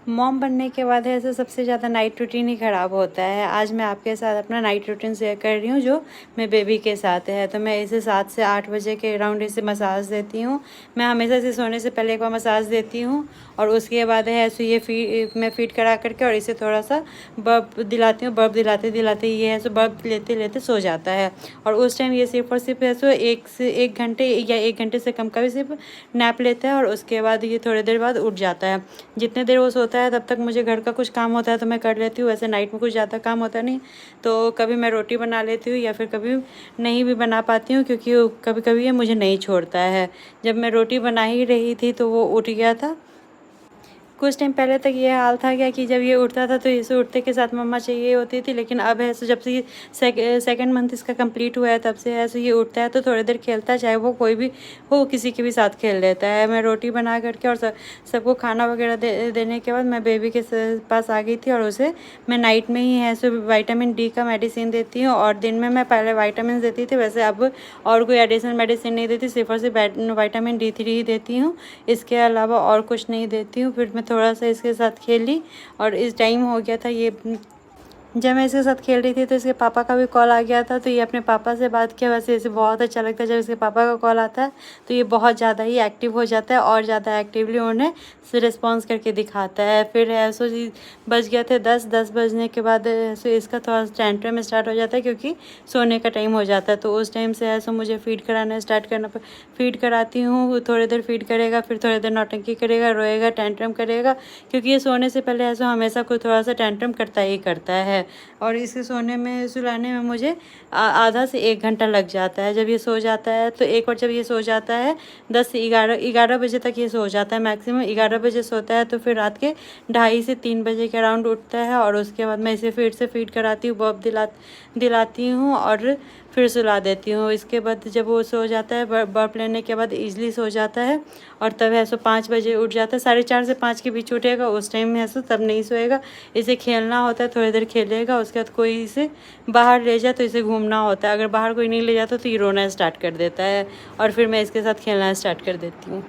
Mom बनने के बाद ऐसे सबसे ज़्यादा नाइट रूटीन ही ख़राब होता है। आज मैं आपके साथ अपना नाइट रूटीन शेयर कर रही हूँ जो मैं बेबी के साथ है। तो मैं इसे 7 से 8 बजे के अराउंड इसे मसाज देती हूँ। मैं हमेशा इसे सोने से पहले एक बार मसाज देती हूँ और उसके बाद है ऐसे ये मैं फीड करा करके और इसे थोड़ा सा बर्फ दिलाती हूँ। बर्फ दिलाते दिलाते ये है सो बर्फ लेते लेते सो जाता है और उस टाइम ये सिर्फ और सिर्फ है सो 1 घंटे या 1 घंटे से कम का भी सिर्फ नैप लेता है और उसके बाद ये थोड़ी देर बाद उठ जाता है। जितने देर वो सोता है तब तक मुझे घर का कुछ काम होता है तो मैं कर लेती हूँ। वैसे नाइट में कुछ ज़्यादा काम होता नहीं, तो कभी मैं रोटी बना लेती हूँ या फिर कभी नहीं भी बना पाती हूँ क्योंकि कभी कभी ये मुझे नहीं छोड़ता है। जब मैं रोटी बना ही रही थी तो वो उठ गया था। कुछ टाइम पहले तक ये हाल था क्या कि जब ये उठता था तो इसे उठते के साथ मम्मा चाहिए होती थी, लेकिन अब है सो जब से ये सेकेंड मंथ इसका कंप्लीट हुआ है तब से है सो ये उठता है तो थोड़ी देर खेलता है, चाहे वो कोई भी हो किसी के भी साथ खेल लेता है। मैं रोटी बना करके और सबको खाना वगैरह देने के बाद मैं बेबी के पास आ गई थी और उसे मैं नाइट में ही है सो विटामिन डी का मेडिसिन देती हूँ और दिन में मैं पहले वाइटामिन देती थी। वैसे अब और कोई एडिशनल मेडिसिन नहीं देती, सिर्फ और सिर्फ विटामिन D3 ही देती हूँ। इसके अलावा और कुछ नहीं देती हूँ। फिर मैं थोड़ा सा इसके साथ खेली और इस टाइम हो गया था ये जब मैं इसके साथ खेल रही थी तो इसके पापा का भी कॉल आ गया था, तो ये अपने पापा से बात किया। वैसे इसे बहुत अच्छा लगता है जब इसके पापा का कॉल आता है तो ये बहुत ज़्यादा ही एक्टिव हो जाता है और ज़्यादा एक्टिवली उन्हें रिस्पॉन्स करके दिखाता है। फिर ऐसो जी बज गया थे 10 बजने के बाद ऐसे इसका थोड़ा टेंट्रम स्टार्ट हो जाता है क्योंकि सोने का टाइम हो जाता है। तो उस टाइम से ऐसा मुझे फीड कराना स्टार्ट करना फीड कराती हूँ। थोड़ी देर फीड करेगा, फिर थोड़ी देर नौटंकी करेगा, रोएगा, टेंट्रम करेगा क्योंकि ये सोने से पहले ऐसा हमेशा कोई थोड़ा सा टेंट्रम करता ही करता है। और इसे सोने में सुलाने में मुझे आधा से 1 घंटा लग जाता है। जब ये सो जाता है तो एक बार जब ये सो जाता है 10 से 11 बजे तक ये सो जाता है, मैक्सिमम 11 बजे सोता है। तो फिर रात के 2:30 से 3 बजे के अराउंड उठता है और उसके बाद मैं इसे फिर से फीड कराती हूँ, बर्फ दिलाती हूँ और फिर सुला देती हूँ। इसके बाद जब वो सो जाता है बर्फ लेने के बाद ईज़िली सो जाता है और तब है सो 5 बजे उठ जाता है। 4:30 से 5 के बीच उठेगा, उस टाइम में है सो तब नहीं सोएगा। इसे खेलना होता है, थोड़ी देर खेलेगा, उसके बाद कोई इसे बाहर ले जाए तो इसे घूमना होता है। अगर बाहर कोई नहीं ले जाता तो ये रोना स्टार्ट कर देता है और फिर मैं इसके साथ खेलना स्टार्ट कर देती हूँ।